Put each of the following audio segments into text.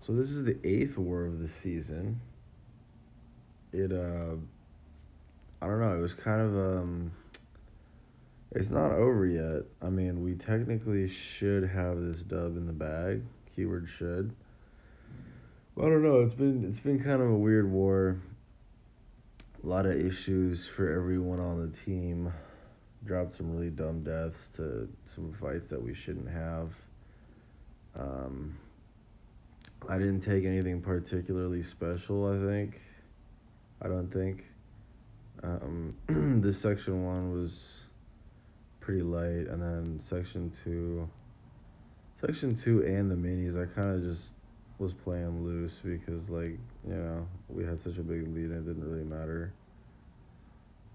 So this is the eighth war of the season. It I don't know. It was kind of it's not over yet. I mean, we technically should have this dub in the bag. Keyword should. I don't know. It's been kind of a weird war. A lot of issues for everyone on the team. Dropped some really dumb deaths to some fights that we shouldn't have. Um, I didn't take anything particularly special. I don't think. This section one was pretty light, and then section two and the minis, I kind of just was playing loose because, like, we had such a big lead and it didn't really matter.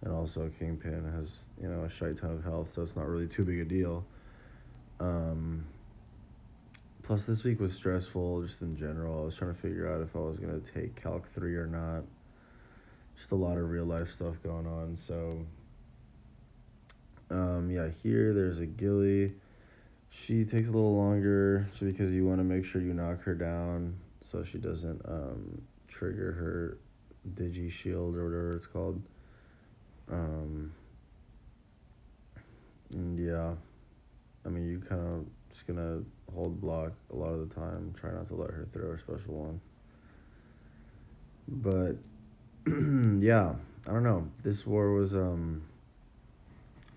And also, Kingpin has a shite ton of health, so it's not really too big a deal. Um, Plus, this week was stressful just in general. I was trying to figure out if I was gonna take Calc 3 or not. Just a lot of real life stuff going on. So, yeah, here there's a Gilly. She takes a little longer just because you want to make sure you knock her down so she doesn't trigger her Digi Shield or whatever it's called. Um, and yeah, I mean, you kind of just gonna hold block a lot of the time. Try not to let her throw her special one. But yeah, I don't know. This war was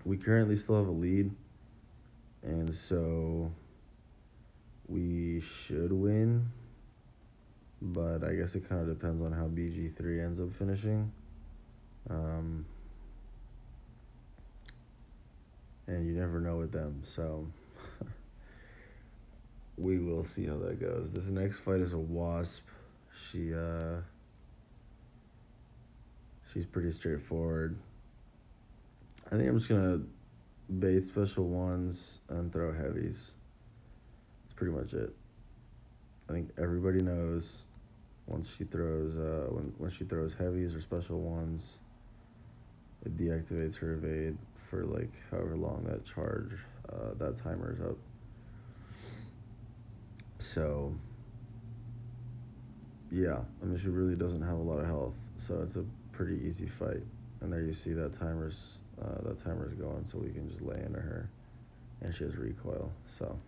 we currently still have a lead, and so we should win. But I guess it kind of depends on how BG3 ends up finishing. Um, and you never know with them, so we will see how that goes. This next fight is a Wasp. She she's pretty straightforward. I think I'm just gonna bait special ones and throw heavies. That's pretty much it. I think everybody knows once she throws when she throws heavies or special ones, it deactivates her evade for like however long that timer is up. So yeah, I mean she really doesn't have a lot of health, so it's a pretty easy fight. And there you see that timer's going, so we can just lay into her, and she has recoil. So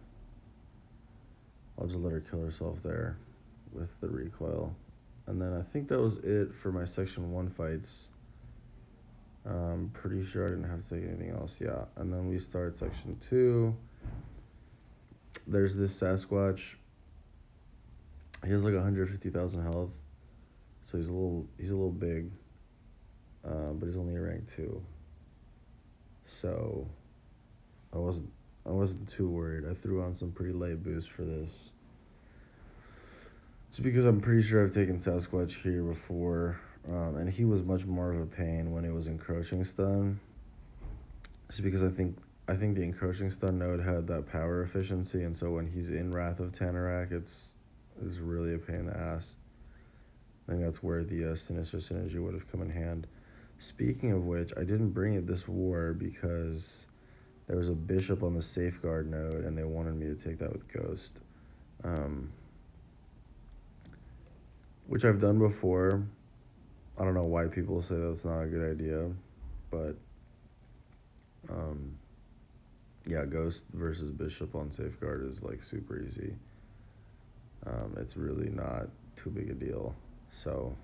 I'll just let her kill herself there with the recoil. And then I think that was it for my section one fights. I'm pretty sure I didn't have to take anything else. Yeah, and then we start section two. There's this Sasquatch. He has like 150,000 health, so he's a little big, but he's only a rank two. So I wasn't too worried. I threw on some pretty light boost for this, just because I'm pretty sure I've taken Sasquatch here before, and he was much more of a pain when it was encroaching stun. Just because I think the encroaching stun node had that power efficiency, and so when he's in Wrath of Tanarak, it's really a pain in the ass. I think that's where the Sinister Synergy would have come in hand. Speaking of which, I didn't bring it this war because there was a bishop on the safeguard node, and they wanted me to take that with Ghost, which I've done before. I don't know why people say that's not a good idea, but yeah, Ghost versus Bishop on Safeguard is like super easy. It's really not too big a deal, so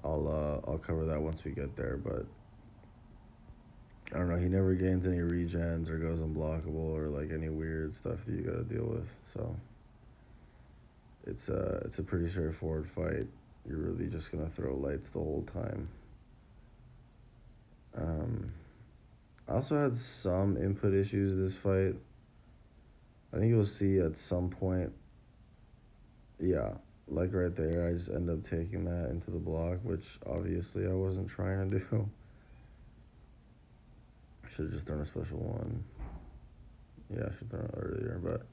I'll cover that once we get there. But I don't know. He never gains any regens or goes unblockable or like any weird stuff that you gotta deal with. So it's a pretty straightforward fight. You're really just gonna throw lights the whole time. I also had some input issues this fight. I think you'll see at some point. Yeah, like right there, I just end up taking that into the block, which obviously I wasn't trying to do. I should have just done a special one. Yeah, I should have done it earlier, but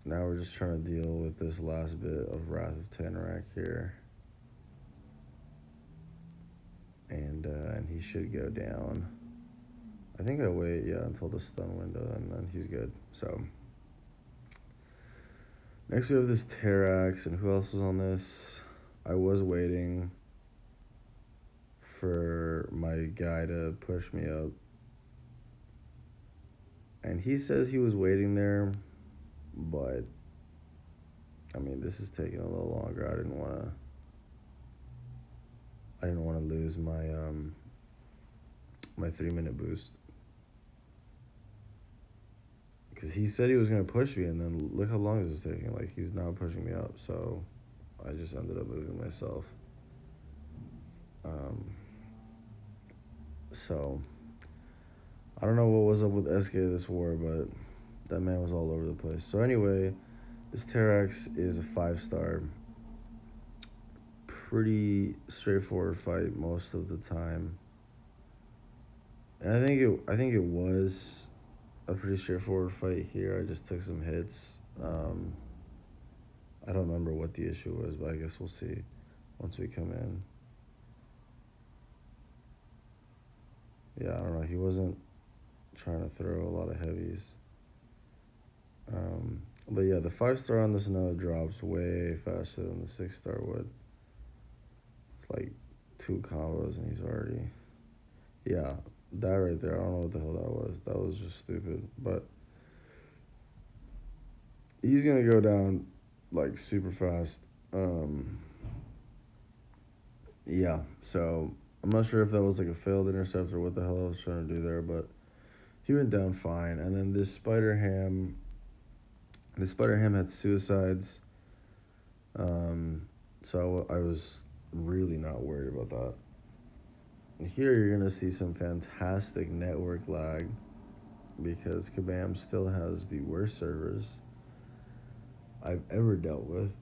now we're just trying to deal with this last bit of Wrath of Tanarak here. And he should go down. I think I wait, yeah, until the stun window, and then he's good. So Next we have this Terax, and who else was on this? I was waiting for my guy to push me up. And he says he was waiting there, but I mean, this is taking a little longer. I didn't want to lose my 3 minute boost. Because he said he was going to push me, and then look how long this is taking. Like, he's now pushing me up, so I just ended up moving myself. Um, so, I don't know what was up with SK this war, but that man was all over the place. So, anyway, this Terax is a 5-star. Pretty straightforward fight most of the time. And I think it was a pretty straightforward fight here. I just took some hits. I don't remember what the issue was, but I guess we'll see once we come in. Yeah, I don't know. He wasn't trying to throw a lot of heavies. But yeah, the 5-star on this node drops way faster than the 6-star would. It's like 2 combos and he's already. Yeah, that right there. I don't know what the hell that was. That was just stupid. But he's gonna go down like super fast. Yeah, so I'm not sure if that was like a failed intercept or what the hell I was trying to do there, but he went down fine. And then this Spider Ham had suicides. So I was really not worried about that. And here you're gonna see some fantastic network lag because Kabam still has the worst servers I've ever dealt with.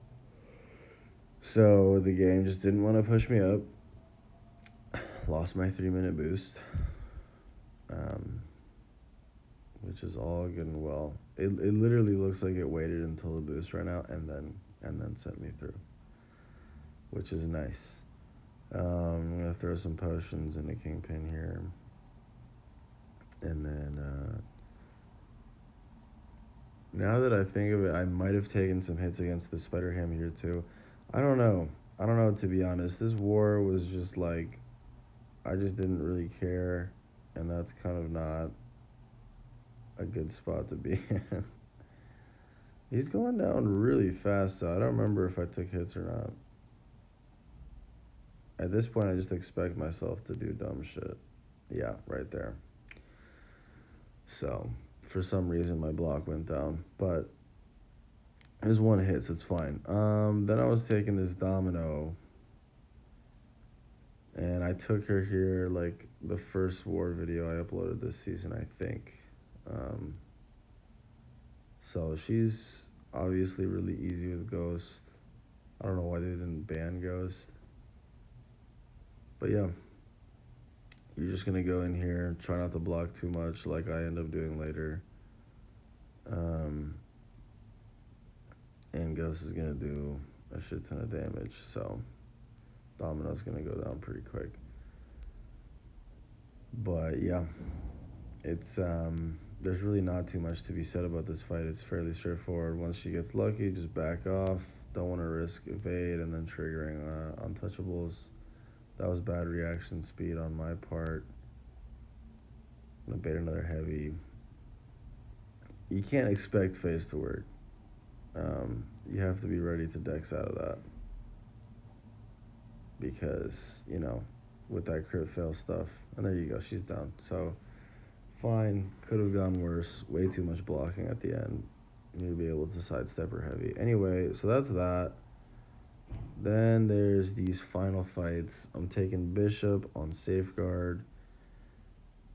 So the game just didn't want to push me up. Lost my 3 minute boost, um, which is all good and well. It literally looks like it waited until the boost ran out and then sent me through, which is nice. I'm gonna throw some potions in the Kingpin here, and then now that I think of it, I might have taken some hits against the Spider Ham here too. I don't know. I don't know, to be honest. This war was just like, I just didn't really care, and that's kind of not a good spot to be in. He's going down really fast, so I don't remember if I took hits or not. At this point, I just expect myself to do dumb shit. Yeah, right there. So, for some reason, my block went down, but it was 1 hit, so it's fine. Then I was taking this domino, and I took her here like the first war video I uploaded this season, I think. Um, so she's obviously really easy with Ghost. I don't know why they didn't ban Ghost. But yeah, you're just going to go in here, try not to block too much like I end up doing later. And Ghost is going to do a shit ton of damage, so Domino's going to go down pretty quick. But yeah, it's there's really not too much to be said about this fight. It's fairly straightforward. Once she gets lucky, just back off. Don't want to risk evade and then triggering untouchables. That was bad reaction speed on my part. I'm gonna bait another heavy. You can't expect phase to work. You have to be ready to dex out of that. Because, you know, with that crit fail stuff. And there you go, she's down. So, fine. Could have gone worse. Way too much blocking at the end. You need to be able to sidestep her heavy. Anyway, so that's that. Then there's these final fights. I'm taking Bishop on Safeguard.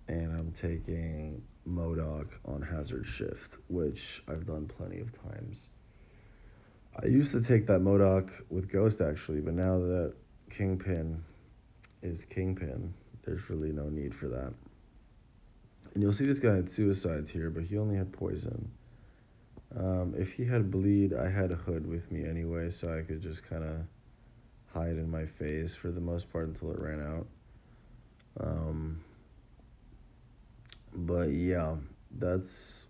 And I'm taking MODOK on Hazard Shift, which I've done plenty of times. I used to take that MODOK with Ghost, actually, but now that Kingpin is Kingpin, there's really no need for that. And you'll see this guy had suicides here, but he only had poison. If he had bleed, I had a hood with me anyway, so I could just kind of hide in my phase for the most part until it ran out. But yeah, this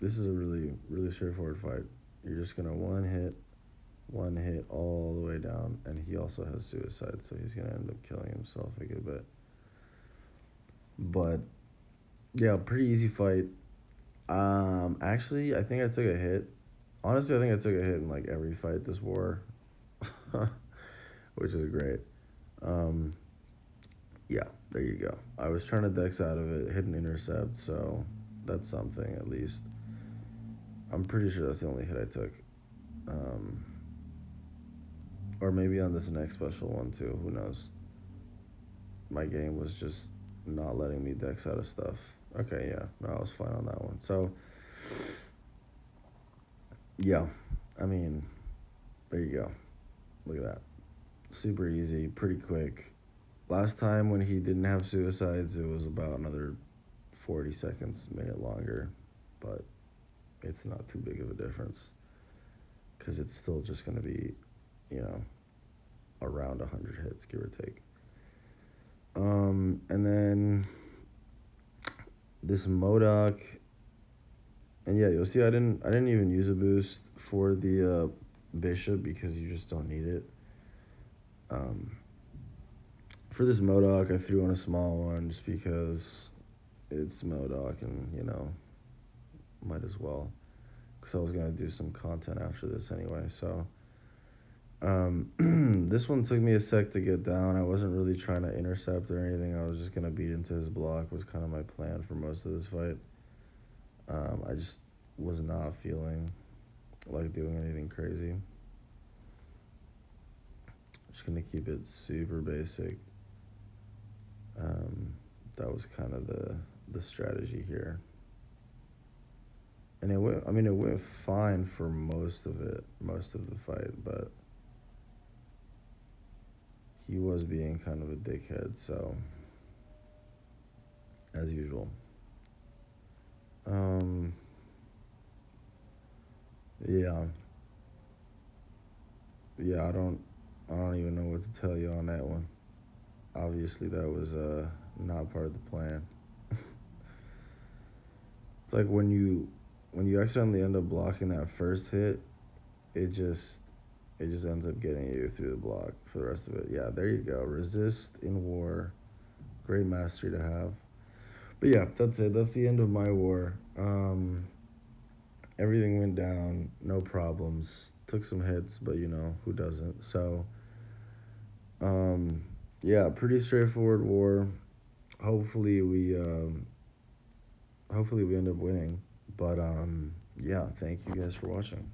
is a really, really straightforward fight. You're just gonna one hit all the way down, and he also has suicide, so he's gonna end up killing himself a good bit. But yeah, pretty easy fight. Actually, I think I took a hit. Honestly, I think I took a hit in like every fight this war, which is great. Um, yeah, there you go. I was trying to dex out of it, hit an intercept, so that's something at least. I'm pretty sure that's the only hit I took. Um, or maybe on this next special one too. Who knows? My game was just not letting me dex out of stuff. Okay, yeah, no, I was fine on that one. So, yeah, I mean, there you go. Look at that. Super easy, pretty quick. Last time when he didn't have suicides, it was about another 40 seconds, minute longer, but it's not too big of a difference because it's still just going to be, you know, around 100 hits, give or take. And then this MODOK, and yeah, you'll see I didn't even use a boost for the bishop because you just don't need it. Um, for this MODOK, I threw on a small one just because it's MODOK and, you know, might as well. Because I was going to do some content after this anyway, so. This one took me a sec to get down. I wasn't really trying to intercept or anything. I was just going to beat into his block was kind of my plan for most of this fight. I just was not feeling like doing anything crazy. Just going to keep it super basic. That was kind of the strategy here. And it went fine for most of the fight, but he was being kind of a dickhead, so as usual. Yeah. Yeah, I don't even know what to tell you on that one. Obviously that was not part of the plan. It's like when you accidentally end up blocking that first hit, it just ends up getting you through the block for the rest of it. Yeah, there you go. Resist in war. Great mastery to have. But yeah, that's it. That's the end of my war. Everything went down, no problems. Took some hits, but you know, who doesn't? So, yeah, pretty straightforward war. Hopefully we end up winning. But yeah, thank you guys for watching.